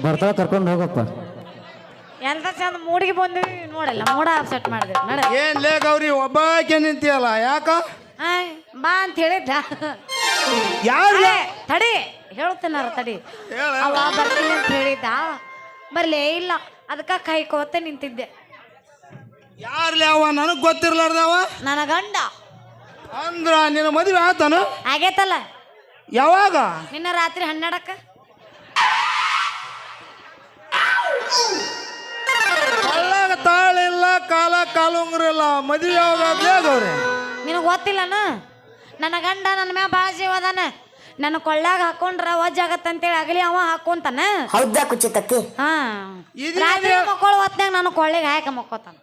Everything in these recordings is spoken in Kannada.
ಬರ್ತಾಳ ಕರ್ಕೊಂಡು ಹೋಗಪ್ಪ. ಎಂತ ಚಂದ ಮೂಡಿಗೆ ಬಂದ್ವಿ ನೋಡಲ್ಲ ಮೂಡ ಅಪ್ಸೆಟ್ ಮಾಡಿದ್ವಿ ನಡ ಏನ್ ಲೇ ಗೌರಿ ಒಬ್ಬಾಕೆ ನಿಂತಿಯಲ್ಲ ಯಾಕ? ಬಾ ಅಂತ ಹೇಳಿದ್ದ ಯಾರು ಏ, ತಡಿ ಹೇಳ್ತೇನಾರ ತಡಿ ಹೇಳ ಅವ ಬರ್ತೀನಿ ಅಂತ ಹೇಳಿದ್ದ ಬರ್ಲೇ ಇಲ್ಲ ಅದಕ್ಕ ಕಾಯ್ಕೋತ ನಿಂತಿದ್ದೆ. ಯಾರ್ಲಿ ಅವ ನನಗ್ ಗೊತ್ತಿರ್ಲಾರ್ದವ ನನ್ನ ಗಂಡ ಅಂದ್ರ ನಿನ್ನ ಮದುವೆ ಆತನ ಆಗೇತಲ್ಲ ಯಾವಾಗ? ನಿನ್ನ ರಾತ್ರಿ 12ಕ್ಕ ಕಳ್ಳಾಗ ತಾಳಿಲ್ಲ ಕಾಲ ಕಾಲುಂಗ್ರಿಲ್ಲ ಮದುವೆ ಯಾವಾಗಲೇ ಗೌರಿ? ನಿನಗೆ ಗೊತ್ತಿಲ್ಲನ ನನ್ನ ಗಂಡ ನನ್ನ ಮ್ಯಾ ಭಾಳ ಜೀವ ಅದಾನ ನನ್ನ ಕೊಳ್ಳಾಗ ಹಾಕೊಂಡ್ರ ವಜ್ಜಾಗತ್ತಂತೇಳಿ ಆಗಲಿ ಅವ ಹಾಕೊಂತಾನ. ಹೌದಾ ಕುಚಿತತ್ತಿ? ಹಾ ಇದೇನ್ ರಾತ್ರಿ ಮಕ್ಕಳು ಹೊತ್ನಾಗ ನನ್ನ ಕೊಳ್ಳಿಗೆ ಹಾಕ ಮಕ್ಕೋತಾನ.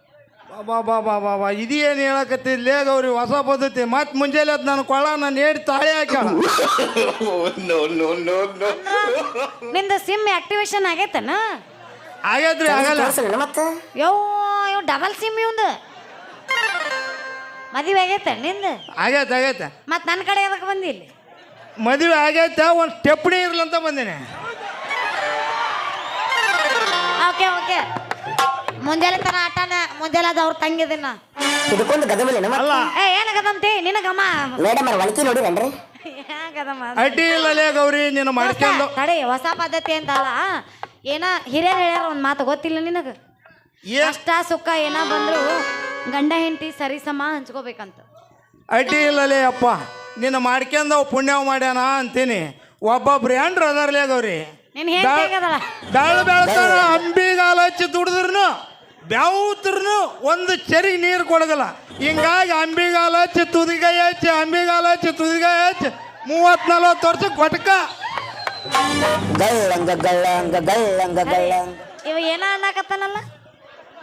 ಬಾಬಾ ಇದೇನು ಹೇಳಕತ್ತಿದ್ಲೇ ಗೌರಿ ಹೊಸ ಪದ್ಧತಿ ಮತ್ ಮುಂಜಾನೆ ಅದ್ ನನ್ನ ಕೊಳ್ಳ ನಾನು ಹೇಳಿ ತಾಳಿ ಹಾಕ್ಯಾಳ. ನಿಂದ ಸಿಮ್ ಆಕ್ಟಿವೇಶನ್ ಆಗೈತನ? ಆಗೈತ್ರಿ ಆಗಲ್ಲ ಮತ್ತೆ ಇವ್ ಡಬಲ್ ಸಿಮ್ ಇವಂದು ಮದುವೆ ಆಗೈತೆ ನಿಂದ? ಆಗೈತೆ ಮತ್ ನನ್ನ ಕಡೆ ಎದಕ್ಕೆ ಬಂದಿ ಇಲ್ಲಿ? ಮದುವೆ ಆಗೈತೆ ಒಂದು ಸ್ಟೆಪ್ನಿ ಇರ್ಲಂತ ಬಂದೇನೆ. ಓಕೆ ಓಕೆ ಮುಂಜಾನೆ ತನ ಆಟನ ಮುಂಜಾನೆ ಅದ ಅವ್ರ ತಂಗಿದಿನ ಇದಕ್ಕೊಂದು ಗದಮಲೇನ ಅಲ್ಲ ಏ ಏನ ಗದಮ್ತಿ ನಿನಗಮ್ಮ ಮೇಡಮ್ ಅವ್ರ ಒಳಕಿ ನೋಡಿರನ್ರಿ? ಗದಮ್ಮ ಅಡ್ಡಿ ಇಲ್ಲಲೇ ಗೌರಿ ನೀನು ಮಾಡ್ಕೊಂಡು ತಡಿ ಹೊಸ ಪದ್ಧತಿ ಅಂತಲ್ಲ ಏನ ಹಿರಿಯರು ಹೇಳ್ಯಾರ ಒಂದ್ ಮಾತು ಗೊತ್ತಿಲ್ಲ ನಿನಗ? ಕಷ್ಟ ಸುಖ ಏನ ಬಂದ್ರು ಗಂಡ ಹೆಂಡತಿ ಸರಿ ಸಮ ಹಂಚ್ಕೋಬೇಕಂತ. ಅಡ್ಡಿ ಇಲ್ಲಲೇ ಅಪ್ಪ ನೀನು ಮಾಡ್ಕೊಂಡು ಪುಣ್ಯ ಮಾಡ್ಯಾನ ಅಂತೀನಿ. ಒಬ್ಬೊಬ್ರು ಏನ್ರ ಅದಾರ್ಲೇ ಗೌರಿ ನಿನ್ ಹೆಂಡತಿ ಹೇಗದಳ? ಬೆಳ ಬೆಳತಾನ ಅಂಬಿಗಾಲ ಹಚ್ಚಿ ದುಡಿದ್ರುನು ಬ್ಯಾವುತ್ರು ಒಂದು ಚೆರಿಗೆ ನೀರು ಕೊಡಗಲ್ಲ. ಹಿಂಗಾಗಿ ಅಂಬಿಗಾಲ ಹಚ್ಚಿ ತುದಿಗಾಯಿ ಹಚ್ಚಿ ಅಂಬಿಗಾಲ ಹಚ್ಚಿ ತುದಿಗಾಯಿ ಹಚ್ಚಿ 30-40 ವರ್ಷ ಕೊಟ್ಕ ಗಳ್ಳಂಗ ಗಳ್ಳಂಗ ಗಳ್ಳಂಗ ಗಳ್ಳಂಗ ಇವ ಏನ ಅನ್ನಕತ್ತಾನಲ್ಲ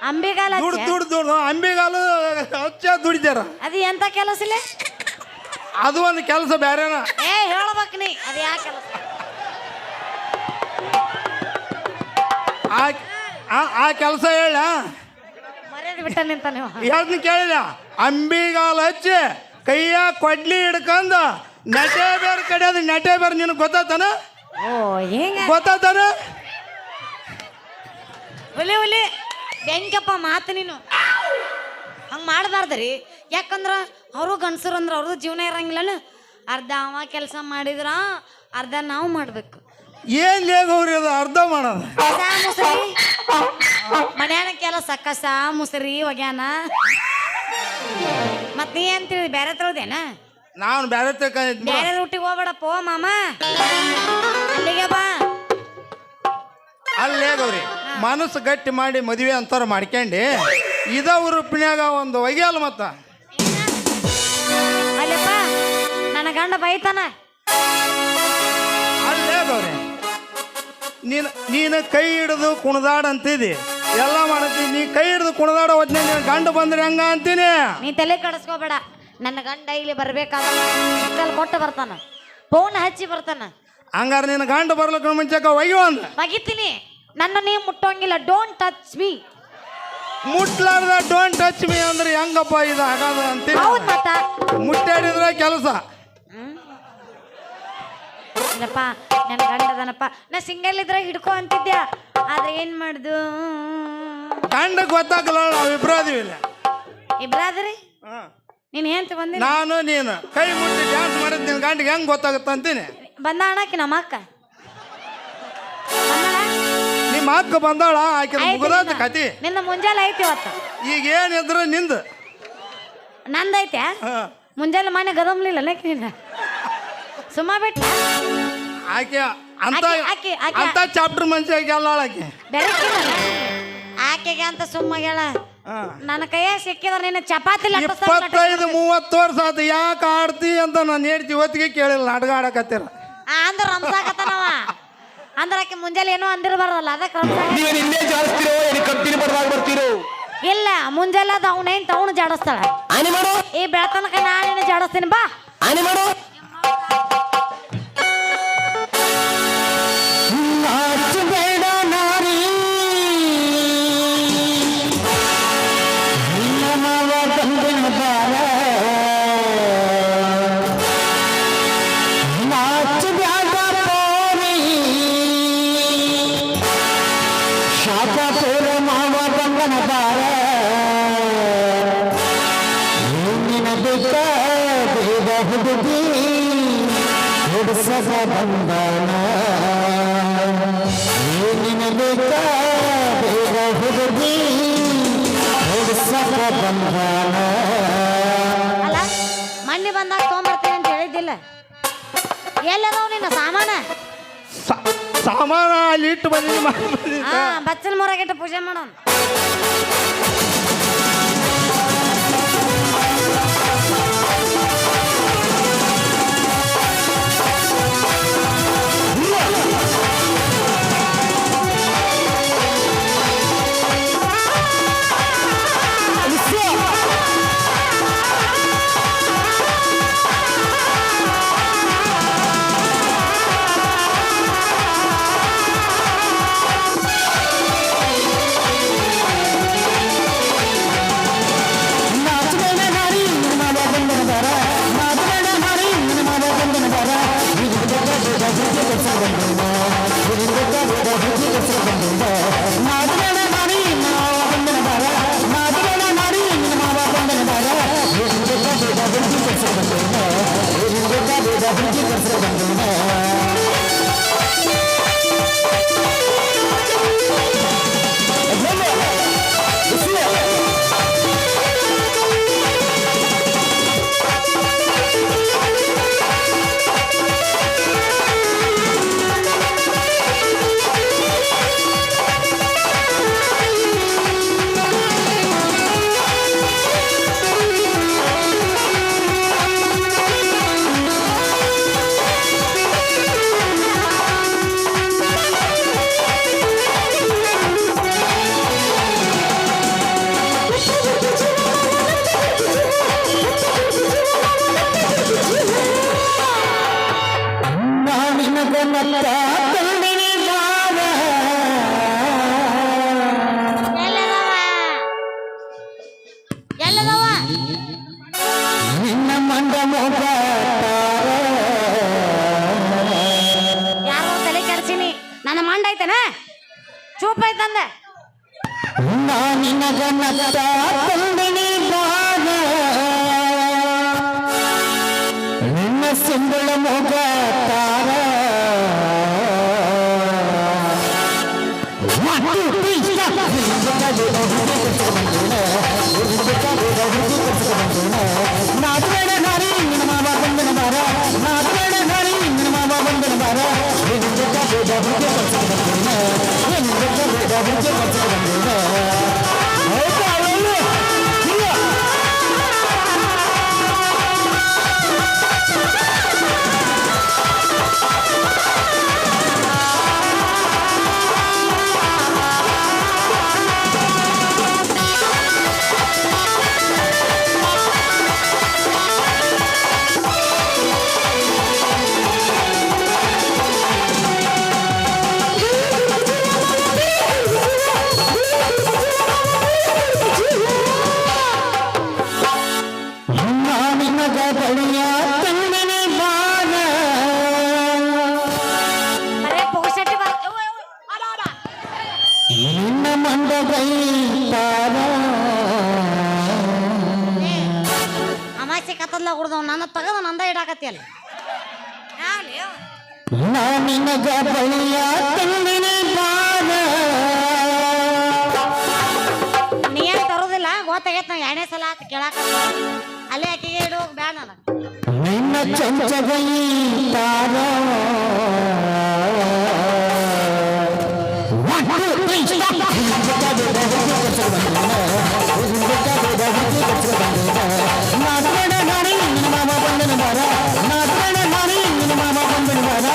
ಅಂಬಿಗಾಲ ದುಡ್ದು ಅಂಬಿಗಾಲು ಹಚ್ಚ ದುಡಿತಾರ. ಅದು ಎಂತ ಕೆಲಸ ಇಲ್ಲ? ಅದು ಒಂದು ಕೆಲಸ ಬೇರೆನ. ಏ ಹೇಳ್ಬೇಕು ನೀ ಅದು ಯಾ ಕೆಲಸ? ಆ ಕೆಲಸ ಹೇಳ ಮರ್ಯಾದೆ ಬಿಟ್ಟ ನಿಂತ ನೀವು ಹೇಳ್ತೀನಿ ಕೇಳಿದ. ಅಂಬಿಗಾಲ ಹಚ್ಚಿ ಕೈಯ ಕೊಡ್ಲಿ ಹಿಡ್ಕಂದ ನಟೆ ಬೇರೆ ಕಡೆಯೋದು ನಟೆ ಬೇರೆ ನಿನಗೆ ಗೊತ್ತಾತನ? ಓ ಹಿಂಗ ಗೊತ್ತಾತನ? ಒಲಿ ಒಲಿ ಬೆಂಕಪ್ಪ ಮಾತು ನೀನು ಹಂಗೆ ಮಾಡಬಾರ್ದ್ರಿ. ಯಾಕಂದ್ರ ಅವರು ಗಂಡಸರು ಅಂದ್ರೆ ಅವ್ರದ್ದು ಜೀವನ ಇರಂಗಿಲ್ಲನ. ಅರ್ಧ ಅವ ಕೆಲಸ ಮಾಡಿದ್ರ ಅರ್ಧ ನಾವು ಮಾಡ್ಬೇಕು. ಏನ್ ಲೇಗವ್ರಿ ಅದು ಅರ್ಧ ಮಾಡೋದು? ಕಸ ಮುಸ್ರಿ ಮನ್ಯಾನ ಕೆಲಸ ಕಸ ಮುಸ್ರಿ ಒಗ್ಯಾನ. ಮತ್ ನೀ ಅಂತೀವಿ ಬೇರೆ ತೊಳ್ದೇನ? ನಾನು ಬೇರೆ ಬೇರೆ ರೂಟಿಗೆ ಹೋಗ್ಬೇಡಪ್ಪ ಮಾಮ ಅಲ್ಲಿಗೆ ಬಾ. ಅಲ್ಲೇ ಗೌರಿ ಮನಸ್ಸು ಗಟ್ಟಿ ಮಾಡಿ ಮದುವೆ ಅಂತಾರ ಮಾಡ್ಕೊಂಡು ಇದ ಉರುಪಿನ್ಯಾಗ ಒಂದು ಒಯ್ಯಲ್ಲ ಮತ್ತ ಅಲ್ಲಪ್ಪ ನನ್ನ ಗಂಡ ಬೈತಾನ. ಅಲ್ಲೇ ಗೌರಿ ನೀನು ಕೈ ಹಿಡಿದು ಕುಣದಾಡ ಅಂತಿದಿ ಎಲ್ಲ ಮಾಡತ್ತಿ. ನೀ ಕೈ ಹಿಡಿದು ಕುಣದಾಡ ಹೋದ್ನೆ ನೀನು ಗಂಡ ಬಂದ್ರೆ ಹಂಗ ಅಂತೀನಿ. ನೀ ತಲೆ ಕಡಿಸ್ಕೋಬೇಡ. ನನ್ನ ಗಂಡ ಇಲ್ಲಿ ಬರ್ಬೇಕಾದ್ರೆ ಕೊಟ್ಟು ಬರ್ತಾನ, ಫೋನ್ ಹಚ್ಚಿ ಬರ್ತಾನ. ಹಂಗಾರ ನಿನ್ನ ಗಂಡ ಬರ್ಲಿಕ್ಕೆ ಮುಂಚೆಕ ಒಯ್ಯು ಅಂದ ಒಗಿತೀನಿ. ನನ್ನ ನೀವು ಮುಟ್ಟೋಂಗಿಲ್ಲ. Don't touch me. ಮುಟ್ಲಾರ್ದ ಡೋಂಟ್ ಟಚ್ ಮೀ ಅಂದ್ರೆ ಹೆಂಗಪ್ಪ ಇದು ಆಗದ ಅಂತೀನಿ. ಹೌದ್ ಮತ್ತ ಮುಟ್ಟಾಡಿದ್ರೆ ಕೆಲಸ. ಇಲ್ಲಪ್ಪ ನನ್ನ ಗಂಡದನಪ್ಪ ನಾ ಸಿಂಗಲ್ ಇದ್ರೆ ಹಿಡ್ಕೊ ಅಂತಿದ್ಯಾ. ಆದ್ರೆ ಏನ್ ಮಾಡ್ದು ಗಂಡ ಗೊತ್ತಾಗಲ್ಲ ನಾವಿಬ್ರು ಅದೀವಿ ಇಲ್ಲ. ಇಬ್ರಾದ್ರಿ ನೀನ್ ಏನ್ ಬಂದಿ? ನಾನು ನೀನು ಕೈ ಮುಟ್ಟಿ ಡ್ಯಾನ್ಸ್ ಮಾಡಿದ್ ನಿನ್ ಗಂಡಿಗೆ ಹೆಂಗ್ ಗೊತ್ತಾಗುತ್ತ ಅಂತೀನಿ. ಬಂದ ಅಣ್ಣಾಕಿ ನಮ್ಮ ಅಕ್ಕ ನಿಮ್ಮ ಅಕ್ಕ ಬಂದಾಳ ಆಕೆ ಮುಗದಾದ ಕತಿ. ನಿನ್ನ ಮುಂಜಾನೆ ಐತಿ ಇವತ್ತು. ಈಗ ಏನಿದ್ರು ನಿಂದು ನಂದೈತೆ. ಮುಂಜಾನೆ ಮನೆ ಗದಮ್ಲಿಲ್ಲ ನಕ್ ನಿನ್ನ ಸುಮ್ಮ ಬಿಟ್ಟ ಆಕೆ ಅಂತ ಆಕೆ ಅಂತ ಚಾಪ್ಟರ್ ಮನುಷ್ಯ ಗೆಲ್ಲಾಳ ಆಕೆ ಬೆರಕಿಲ್ಲ ಆಕೆಗೆ ಅಂತ ಸುಮ್ಮಗಳ ನನ್ನ ಕೈಯಾಗ ಸಿಕ್ಕಿದ್ರೆ ನಿನ್ನ ಚಪಾತಿ 25-30 ವರ್ಷ ಆತ ಯಾಕೆ ಆಡ್ತಿ ಅಂತ ನಾನು ಹೇಳ್ತಿ ಇವತ್ತಿಗೆ ಕೇಳಿಲ್ಲ. ನಾಟಕ ಆಡಕತ್ತೀರ ಅಂದ್ರ ರಂಸಾಕತ್ತನವ ಅಂದ್ರ ಆಕೆ ಮುಂಜಾನೆ ಏನೋ ಅಂದಿರಬಾರ್ದಲ್ಲ ಅದಕ್ಕೆ ಇಲ್ಲ ಮುಂಜಾನೆ ಅದ ಅವನೇನ್ ತವನು ಜಾಡಿಸ್ತಾಳ. ಈ ಬೆಳತನಕ ನಾನೇನು ಜಾಡಿಸ್ತೀನಿ ಬಾ. ಬಂಧನ ಬಾರ ನಿನ್ನ ಬಿಟ್ಟ ಬೇಗ ಹುಡುಗಿ ಹುಡುಸದ ಬಂಧನ ನಿನ್ನ ಬಿಟ್ಟ ಬೇಗ ಹುಡುಗಿ ಹುಡುಸದ ಬಂಧನ. ಅಲ್ಲ ಮಣ್ಣಿ ಬಂದಾಗ ತೊಗೊಂಬರ್ತೀನಿ ಅಂತ ಹೇಳಿದ್ದಿಲ್ಲ, ಎಲ್ಲದಾವ್ ನಿನ್ನ ಸಾಮಾನ? ಸಾಮಾನ ಅಲ್ಲಿ ಇಟ್ಟು ಬಂದಿದ್ದೀನಿ. ಹಾ, ಬಚ್ಚಲ ಮೂರಾಗಿಟ್ಟು ಪೂಜೆ ಮಾಡೋಣ. ಎಲ್ಲದವ ನಿನ್ನ ಮಂಡ ಮೋಗ ಯಾರೋ ತಲೆ ಕೆಡ್ಸಿನಿ, ನನ್ನ ಮಂಡ ಐತನ ಚೂಪ್ ಐತಂದ. ನಿನಗ ನತ್ತ ತಂದಿನಿ ಬಾಗ ನಿನ್ನ ಸಿಂಬಳ ಮೋಗ ತಾರ ನಾಟಬೇಡ ನಾರಿ ನಿನ್ನ ಮಾವ ಬಂದನ ಬಾರ ನಾಟಬೇಡ ನಾರಿ ನಿನ್ನ ಮಾವ ಬಂದನ ಬಾರ ಬರೇ ಪುಗ್ಸಟ್ಟಿ ಬರ್ ನಿನ್ನ ಮಂಡಗೈ ತಾರ ಅಮಾಸೆ ಕತ್ತಲ್ಲ ಹುಡ್ದವ್ ನನ್ನ ತಗದ ನಂದ ಇಡಾಕತ್ತಿಯಲ್ಲ. ನಿನಗ ಬಳಿಯ ತಂದಿನಿ ಬಾನ ನೀ ಏನ್ ತರೋದಿಲ್ಲ ಗೊತ್ತಾಗೈತ್ ನಾ ಎರಡನೇ ಸಲ ಆತ ಕೇಳಾಕ. ಅಲ್ಲೇ ಆಕಿಗೆ ಇಡು ಬ್ಯಾಡ ನನಗೆ. ನಿನ್ನ ಚಂಚಗೈ ತಾರ ನಾಟಬೇಡ ನಾರಿ ನಿನ್ನ ಮಾವ ಬಂದನ ಬಾರ ನಾಟಬೇಡ ನಾರಿ ನಿನ್ನ ಮಾವ ಬಂದನ ಬಾರ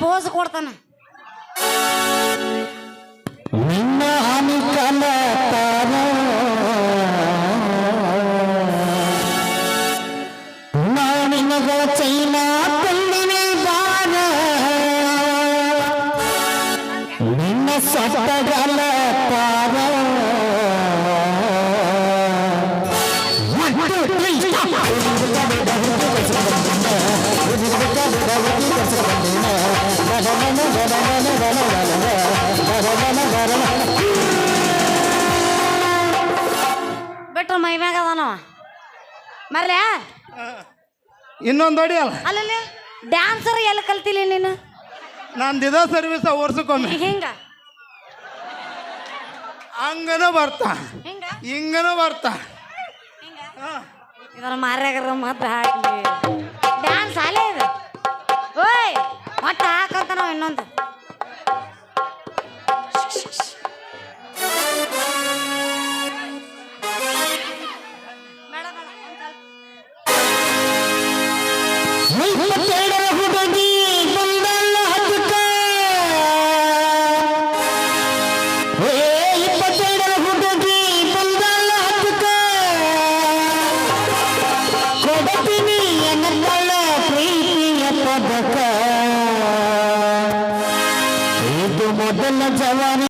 ಪೋಸ್ ಕೊಡ್ತಾನ. ನಿನ್ನ ಅನುಕಲ ತಾರ ನಾನಿನಗ ಚೈನಾ ಪುಲ್ಲಿನಿ ಬಾರ ನಿನ್ನ ಸೊಟ್ಟಗಲ ಪಾರ ಬಿಟ್ರ ಮೈ ಮ್ಯಾಗ ಅದಾನವ ಮರ್ಲ್ಯಾ. ಇನ್ನೊಂದು ಹೊಡಿ ಅಲ್ಲ ಅಲ್ಲಲ್ಲಿ ಡ್ಯಾನ್ಸರ್ ಎಲ್ಲಿ ಕಲ್ತಿಲ್ಲ ನೀನು? ನಂದಿದ ಸರ್ವಿಸ್ ವರ್ಷಕ್ಕೊಮ್ಮೆ ಹಿಂಗ ಹಂಗನೂ ಬರ್ತಾ ಹಿಂಗ ಹಿಂಗನೂ ಬರ್ತಾ. ಹಿಂಗ ಇದರ ಮಾರ್ಯಾಗರ ಮತ್ತೆ ಹಾಕ್ಲಿ ಡ್ಯಾನ್ಸ್ ಅಲ್ಲೇ ಇದು. ಓಯ್ ಮತ್ತೆ ಹಾಕಂತ ನಾವು ಇನ್ನೊಂದು ಹುಡುಗಿ ಬಂದಲ್ಲ ಹತ್ತಕ್ಕ 22 ಹುಡುಗಿ ಬಂದಲ್ಲ ಹತ್ತಕ್ಕ ಕೊಡತೀನಿ ಎನ್ನಲ್ಲ ಪ್ರೀತಿಯ ಪದಕ ಇದು ಮೊದಲ ಜವಾನಿ.